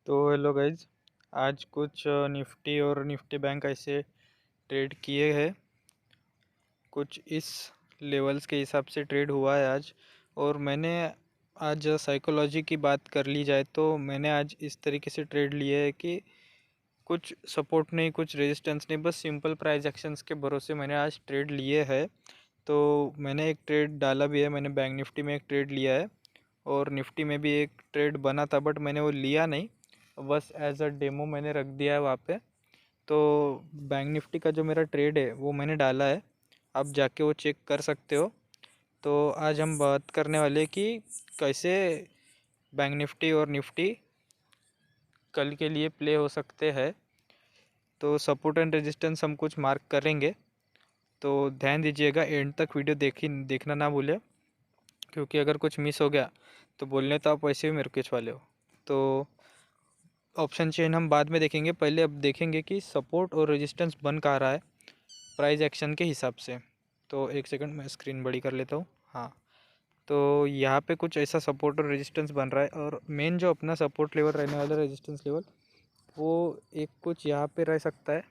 तो hello guys. आज कुछ निफ्टी और निफ्टी बैंक ऐसे ट्रेड किए हैं। कुछ इस लेवल्स के हिसाब से ट्रेड हुआ है आज। और मैंने आज साइकोलॉजी की बात कर ली जाए तो मैंने आज इस तरीके से ट्रेड लिए है कि कुछ सपोर्ट नहीं, कुछ रेजिस्टेंस नहीं, बस सिंपल प्राइस एक्शंस के भरोसे मैंने आज ट्रेड लिए है। तो मैंने एक ट्रेड डाला भी है, मैंने बैंक निफ्टी में एक ट्रेड लिया है और निफ्टी में भी एक ट्रेड बना था, बट मैंने वो लिया नहीं, बस एज अ डेमो मैंने रख दिया है वहाँ पे। तो बैंक निफ्टी का जो मेरा ट्रेड है वो मैंने डाला है, आप जाके वो चेक कर सकते हो। तो आज हम बात करने वाले कि कैसे बैंक निफ्टी और निफ्टी कल के लिए प्ले हो सकते हैं। तो सपोर्ट एंड रेजिस्टेंस हम कुछ मार्क करेंगे, तो ध्यान दीजिएगा, एंड तक वीडियो देखना ना भूले, क्योंकि अगर कुछ मिस हो गया तो बोलने तो आप वैसे भी मेरे कुछ वाले हो। तो ऑप्शन चेन हम बाद में देखेंगे, पहले अब देखेंगे कि सपोर्ट और रेजिस्टेंस बन कहाँ रहा है प्राइस एक्शन के हिसाब से। तो एक सेकंड मैं स्क्रीन बड़ी कर लेता हूँ। हाँ, तो यहाँ पे कुछ ऐसा सपोर्ट और रेजिस्टेंस बन रहा है, और मेन जो अपना सपोर्ट लेवल रहने वाला रेजिस्टेंस लेवल वो एक कुछ यहाँ पे रह सकता है।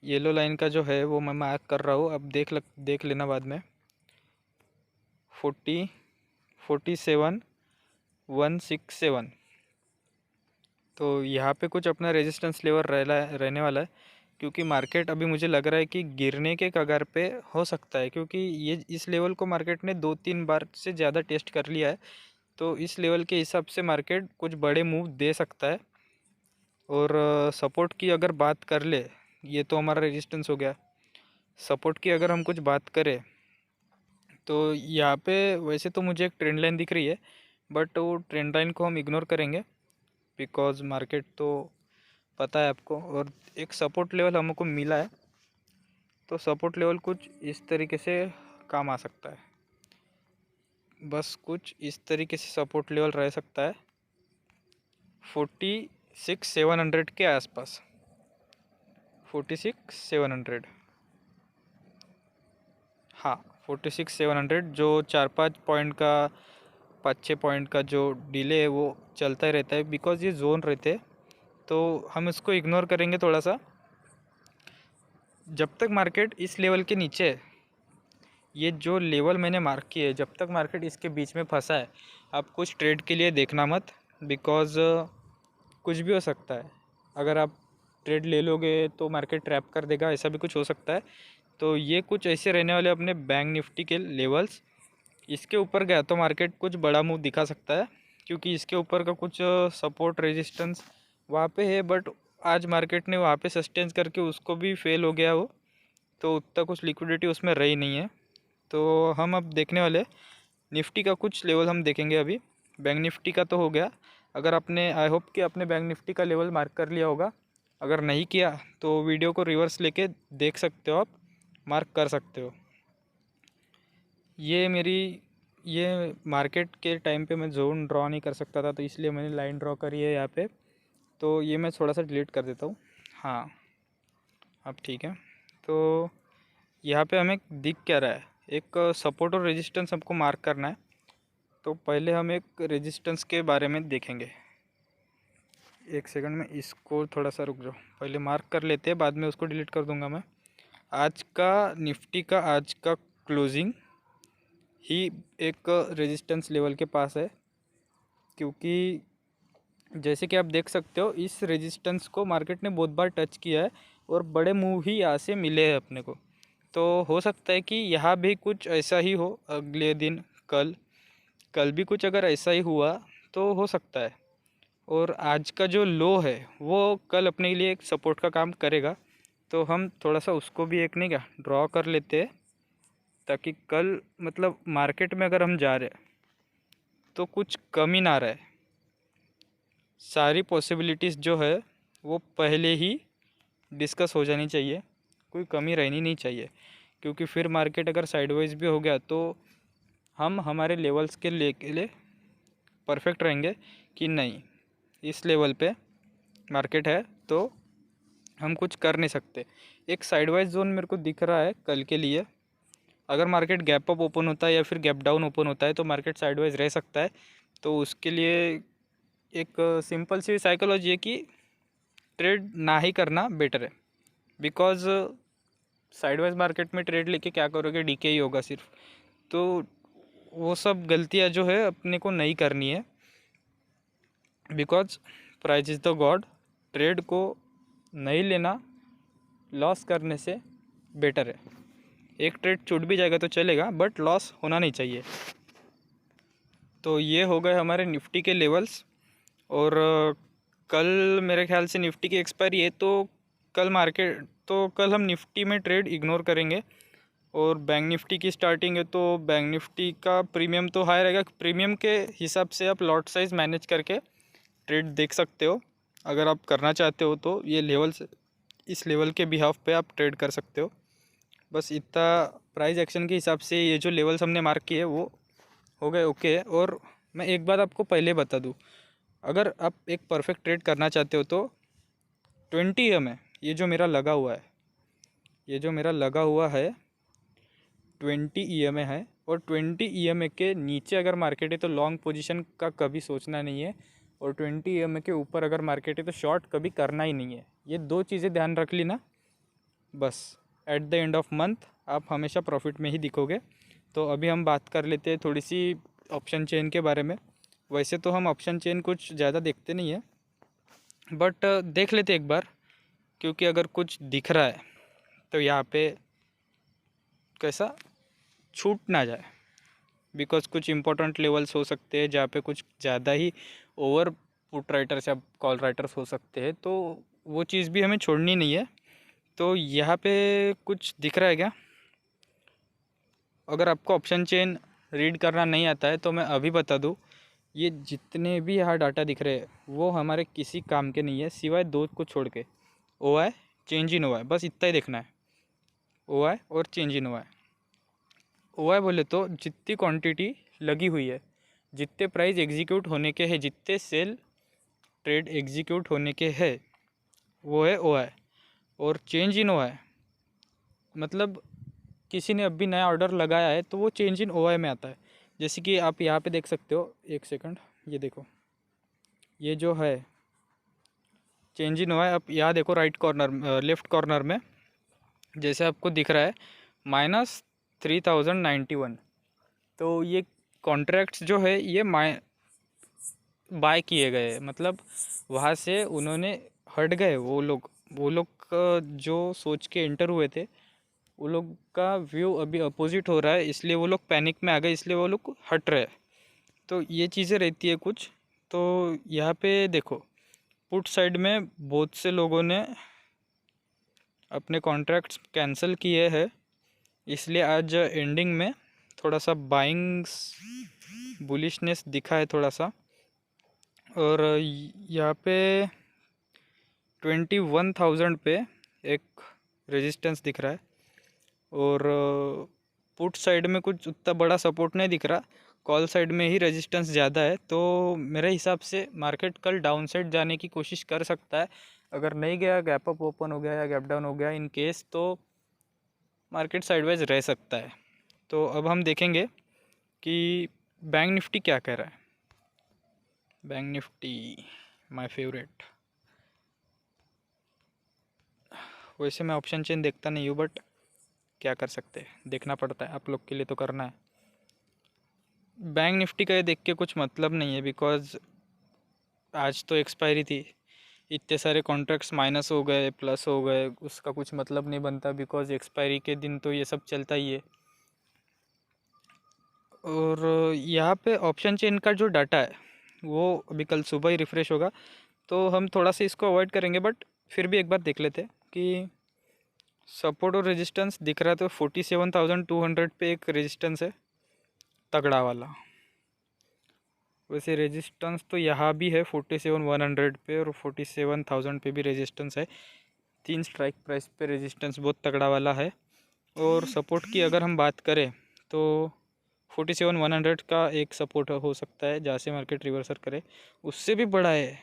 येलो लाइन का जो है वो मैं मार्क कर रहा हूँ, अब देख लेना बाद में। 47,167। तो यहाँ पे कुछ अपना रेजिस्टेंस लेवल रहने वाला है, क्योंकि मार्केट अभी मुझे लग रहा है कि गिरने के कगार पे हो सकता है, क्योंकि ये इस लेवल को मार्केट ने 2-3 बार से ज़्यादा टेस्ट कर लिया है। तो इस लेवल के हिसाब से मार्केट कुछ बड़े मूव दे सकता है। और सपोर्ट की अगर बात कर ले, ये तो हमारा रेजिस्टेंस हो गया। सपोर्ट की अगर हम कुछ बात करें तो यहाँ पे वैसे तो मुझे एक ट्रेंड लाइन दिख रही है, बट वो ट्रेंड लाइन को हम इग्नोर करेंगे, बिकॉज मार्केट तो पता है आपको। और एक सपोर्ट लेवल हमको मिला है, तो सपोर्ट लेवल कुछ इस तरीके से काम आ सकता है, बस कुछ इस तरीके से सपोर्ट लेवल रह सकता है 46,700 के आसपास। 46,700, हाँ, 46,700 जो 4-5 पॉइंट का, 5-6 पॉइंट का जो डिले है वो चलता ही रहता है, बिकॉज ये जोन रहते हैं। तो हम इसको इग्नोर करेंगे थोड़ा सा, जब तक मार्केट इस लेवल के नीचे है। ये जो लेवल मैंने मार्क किए है, जब तक मार्केट इसके बीच में फंसा है, आप कुछ ट्रेड के लिए देखना मत, बिकॉज कुछ भी हो सकता है। अगर आप ट्रेड ले लोगे तो मार्केट ट्रैप कर देगा, ऐसा भी कुछ हो सकता है। तो ये कुछ ऐसे रहने वाले अपने बैंक निफ्टी के लेवल्स। इसके ऊपर गया तो मार्केट कुछ बड़ा मूव दिखा सकता है, क्योंकि इसके ऊपर का कुछ सपोर्ट रेजिस्टेंस वहाँ पे है, बट आज मार्केट ने वहाँ पे सस्टेन करके उसको भी फेल हो गया वो, तो उतना कुछ लिक्विडिटी उसमें रही नहीं है। तो हम अब देखने वाले निफ्टी का कुछ लेवल हम देखेंगे अभी। बैंक निफ्टी का तो हो गया, अगर आपने, आई होप कि आपने बैंक निफ्टी का लेवल मार्क कर लिया होगा। अगर नहीं किया तो वीडियो को रिवर्स लेके देख सकते हो, आप मार्क कर सकते हो। ये मेरी, ये मार्केट के टाइम पे मैं जोन ड्रॉ नहीं कर सकता था, तो इसलिए मैंने लाइन ड्रॉ करी है यहाँ पे। तो ये मैं थोड़ा सा डिलीट कर देता हूँ। हाँ, अब ठीक है। तो यहाँ पे हमें दिख क्या रहा है, एक सपोर्ट और रेजिस्टेंस हमको मार्क करना है। तो पहले हम एक रेजिस्टेंस के बारे में देखेंगे। एक सेकंड में इसको थोड़ा सा रुक जाओ, पहले मार्क कर लेते हैं, बाद में उसको डिलीट कर दूंगा मैं। आज का निफ्टी का आज का क्लोजिंग ही एक रेजिस्टेंस लेवल के पास है, क्योंकि जैसे कि आप देख सकते हो इस रेजिस्टेंस को मार्केट ने बहुत बार टच किया है, और बड़े मूव ही यहाँ से मिले हैं अपने को। तो हो सकता है कि यहाँ भी कुछ ऐसा ही हो अगले दिन, कल कल भी कुछ अगर ऐसा ही हुआ तो हो सकता है। और आज का जो लो है वो कल अपने लिए एक सपोर्ट का काम करेगा, तो हम थोड़ा सा उसको भी एक नहीं क्या ड्रॉ कर लेते हैं, ताकि कल मतलब मार्केट में अगर हम जा रहे हैं तो कुछ कमी ना रहे। सारी पॉसिबिलिटीज़ जो है वो पहले ही डिस्कस हो जानी चाहिए, कोई कमी रहनी नहीं चाहिए, क्योंकि फिर मार्केट अगर साइडवाइज भी हो गया तो हम हमारे लेवल्स के लिए परफेक्ट रहेंगे कि नहीं, इस लेवल पे मार्केट है तो हम कुछ कर नहीं सकते। एक साइडवाइज जोन मेरे को दिख रहा है कल के लिए। अगर मार्केट गैप अप ओपन होता है या फिर गैप डाउन ओपन होता है तो मार्केट साइडवाइज रह सकता है, तो उसके लिए एक सिंपल सी साइकोलॉजी है कि ट्रेड ना ही करना बेटर है, बिकॉज साइडवाइज मार्केट में ट्रेड लेके क्या करोगे, डीके ही होगा सिर्फ। तो वो सब गलतियाँ जो है अपने को नहीं करनी है, because price is the God. Trade को नहीं लेना लॉस करने से बेटर है। एक ट्रेड छूट भी जाएगा तो चलेगा, बट लॉस होना नहीं चाहिए। तो ये हो गए हमारे निफ्टी के लेवल्स। और कल मेरे ख्याल से निफ्टी की एक्सपायरी है, तो कल हम निफ्टी में ट्रेड इग्नोर करेंगे। और बैंक निफ्टी की स्टार्टिंग है, तो बैंक निफ्टी का प्रीमियम तो हाई रहेगा। प्रीमियम के हिसाब से आप लॉट साइज़ मैनेज करके ट्रेड देख सकते हो। अगर आप करना चाहते हो तो ये लेवल्स, इस लेवल के बिहाफ पे आप ट्रेड कर सकते हो। बस इतना प्राइस एक्शन के हिसाब से ये जो लेवल्स हमने मार्क किए वो हो गए ओके। और मैं एक बात आपको पहले बता दूँ, अगर आप एक परफेक्ट ट्रेड करना चाहते हो तो 20 है, ये जो मेरा लगा हुआ है, ये जो मेरा लगा हुआ है 20 है। और 20 के नीचे अगर मार्केट है तो लॉन्ग पोजीशन का कभी सोचना नहीं है। और 20 के ऊपर अगर मार्केट है तो शॉर्ट कभी करना ही नहीं है। ये दो चीज़ें ध्यान रख ली ना, बस at the end of month आप हमेशा प्रॉफिट में ही दिखोगे। तो अभी हम बात कर लेते हैं थोड़ी सी ऑप्शन चेन के बारे में। वैसे तो हम ऑप्शन चेन कुछ ज़्यादा देखते नहीं है, बट देख लेते एक बार, क्योंकि अगर कुछ दिख रहा है तो यहाँ पे कैसा छूट ना जाए। बिकॉज कुछ इंपॉर्टेंट लेवल्स हो सकते हैं जहाँ पे कुछ ज़्यादा ही ओवर पुट राइटर्स या कॉल राइटर्स हो सकते हैं, तो वो चीज़ भी हमें छोड़नी नहीं है। तो यहाँ पे कुछ दिख रहा है क्या? अगर आपको ऑप्शन चेन रीड करना नहीं आता है तो मैं अभी बता दूँ, ये जितने भी यहाँ डाटा दिख रहे हैं वो हमारे किसी काम के नहीं है, सिवाय दो को छोड़ के। ओ आई, चेंज इन ओ आई, बस इतना ही देखना है। ओ आई और चेंज इन ओ आई। ओ आई बोले तो जितनी क्वांटिटी लगी हुई है, जितने प्राइस एग्जीक्यूट होने के हैं, जितने सेल ट्रेड एग्जीक्यूट होने के हैं, वो है ओ आई। और चेंज इन ओ आई मतलब किसी ने अभी नया ऑर्डर लगाया है तो वो चेंज इन ओ आई में आता है। जैसे कि आप यहाँ पे देख सकते हो, एक सेकंड, ये देखो, ये जो है चेंज इन ओ आई, आप यहाँ देखो राइट कॉर्नर, लेफ्ट कॉर्नर में जैसे आपको दिख रहा है -3091। तो ये कॉन्ट्रैक्ट्स जो है ये बाय किए गए, मतलब वहाँ से उन्होंने हट गए। वो लोग जो सोच के एंटर हुए थे, वो लोग का व्यू अभी अपोजिट हो रहा है, इसलिए वो लोग पैनिक में आ गए, इसलिए वो लोग हट रहे हैं। तो ये चीज़ें रहती है कुछ। तो यहाँ पे देखो, पुट साइड में बहुत से लोगों ने अपने कॉन्ट्रैक्ट्स कैंसिल किए हैं, इसलिए आज एंडिंग में थोड़ा सा बाइंग्स बुलिशनेस दिखा है थोड़ा सा। और यहाँ पे 21,000 पे एक रेजिस्टेंस दिख रहा है। और पुट साइड में कुछ उतना बड़ा सपोर्ट नहीं दिख रहा, कॉल साइड में ही रेजिस्टेंस ज़्यादा है। तो मेरे हिसाब से मार्केट कल डाउन साइड जाने की कोशिश कर सकता है। अगर नहीं गया, गैप अप ओपन हो गया या गैप डाउन हो गया इन केस, तो मार्केट साइडवाइज रह सकता है। तो अब हम देखेंगे कि बैंक निफ्टी क्या कह रहा है। Bank Nifty my favourite. वैसे मैं ऑप्शन चेन देखता नहीं हूँ, बट क्या कर सकते हैं, देखना पड़ता है, आप लोग के लिए तो करना है। बैंक निफ्टी का ये देख के कुछ मतलब नहीं है, बिकॉज आज तो एक्सपायरी थी, इतने सारे कॉन्ट्रैक्ट्स माइनस हो गए प्लस हो गए, उसका कुछ मतलब नहीं बनता, बिकॉज एक्सपायरी के दिन तो ये सब चलता ही है। और यहाँ पे ऑप्शन चेन का जो डाटा है वो अभी कल सुबह ही रिफ़्रेश होगा, तो हम थोड़ा सा इसको अवॉइड करेंगे, बट फिर भी एक बार देख लेते हैं कि सपोर्ट और रेजिस्टेंस दिख रहा है। तो 47,200 पे एक रेजिस्टेंस है तगड़ा वाला। वैसे रेजिस्टेंस तो यहाँ भी है 47,100 पे, और 47,000 पे भी रेजिस्टेंस है। 3 स्ट्राइक प्राइस पे रेजिस्टेंस बहुत तगड़ा वाला है। और सपोर्ट की अगर हम बात करें तो 47,100 का एक सपोर्ट हो सकता है जहाँ से मार्केट रिवर्सल करे। उससे भी बड़ा है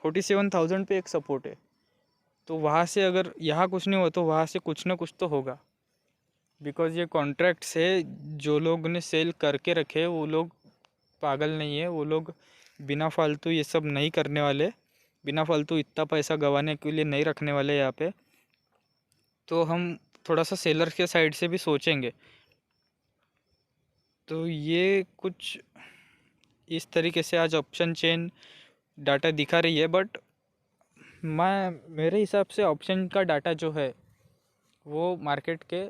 47,000 पे एक सपोर्ट है। तो वहाँ से अगर यहाँ कुछ नहीं हुआ तो वहाँ से कुछ ना कुछ तो होगा, बिकॉज ये कॉन्ट्रैक्ट्स है, जो लोग ने सेल करके रखे वो लोग पागल नहीं है, वो लोग बिना फालतू ये सब नहीं करने वाले, बिना फालतू इतना पैसा गंवाने के लिए नहीं रखने वाले यहाँ पे। तो हम थोड़ा सा सेलर के साइड से भी सोचेंगे। तो ये कुछ इस तरीके से आज ऑप्शन चेन डाटा दिखा रही है। बट मेरे हिसाब से ऑप्शन का डाटा जो है वो मार्केट के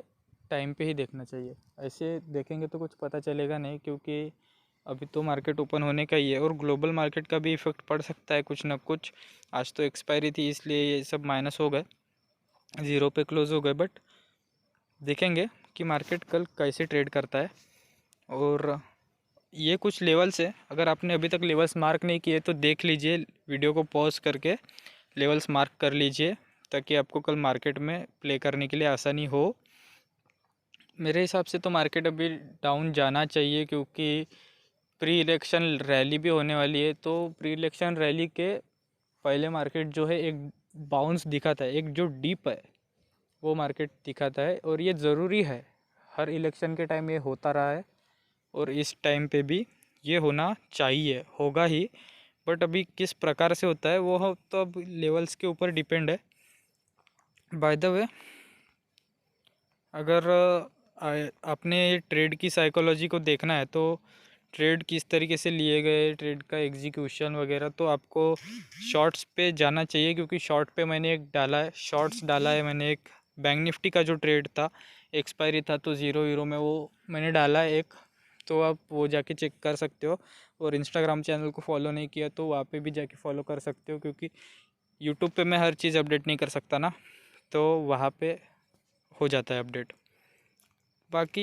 टाइम पे ही देखना चाहिए। ऐसे देखेंगे तो कुछ पता चलेगा नहीं, क्योंकि अभी तो मार्केट ओपन होने का ही है और ग्लोबल मार्केट का भी इफ़ेक्ट पड़ सकता है कुछ ना कुछ। आज तो एक्सपायरी थी इसलिए ये सब माइनस हो गए, ज़ीरो पे क्लोज़ हो गए। बट देखेंगे कि मार्केट कल कैसे ट्रेड करता है। और ये कुछ लेवल्स है, अगर आपने अभी तक लेवल्स मार्क नहीं किए तो देख लीजिए, वीडियो को पॉज करके लेवल्स मार्क कर लीजिए, ताकि आपको कल मार्केट में प्ले करने के लिए आसानी हो। मेरे हिसाब से तो मार्केट अभी डाउन जाना चाहिए, क्योंकि प्री इलेक्शन रैली भी होने वाली है। तो प्री इलेक्शन रैली के पहले मार्केट जो है एक बाउंस दिखाता है, एक जो डीप है वो मार्केट दिखाता है। और ये ज़रूरी है, हर इलेक्शन के टाइम ये होता रहा है और इस टाइम पे भी ये होना चाहिए, होगा ही। बट अभी किस प्रकार से होता है वो तो अब लेवल्स के ऊपर डिपेंड है। बाय द वे, अगर आपने ट्रेड की साइकोलॉजी को देखना है तो ट्रेड किस तरीके से लिए गए, ट्रेड का एग्जीक्यूशन वगैरह, तो आपको शॉर्ट्स पे जाना चाहिए। क्योंकि शॉर्ट पे मैंने एक डाला है, शॉर्ट्स डाला है मैंने एक बैंक निफ्टी का जो ट्रेड था, एक्सपायरी था तो ज़ीरो हीरो में वो मैंने डाला है एक। तो आप वो जाके चेक कर सकते हो। और इंस्टाग्राम चैनल को फॉलो नहीं किया तो वहाँ पे भी जाके फॉलो कर सकते हो, क्योंकि यूट्यूब पे मैं हर चीज़ अपडेट नहीं कर सकता ना, तो वहाँ पे हो जाता है अपडेट। बाकी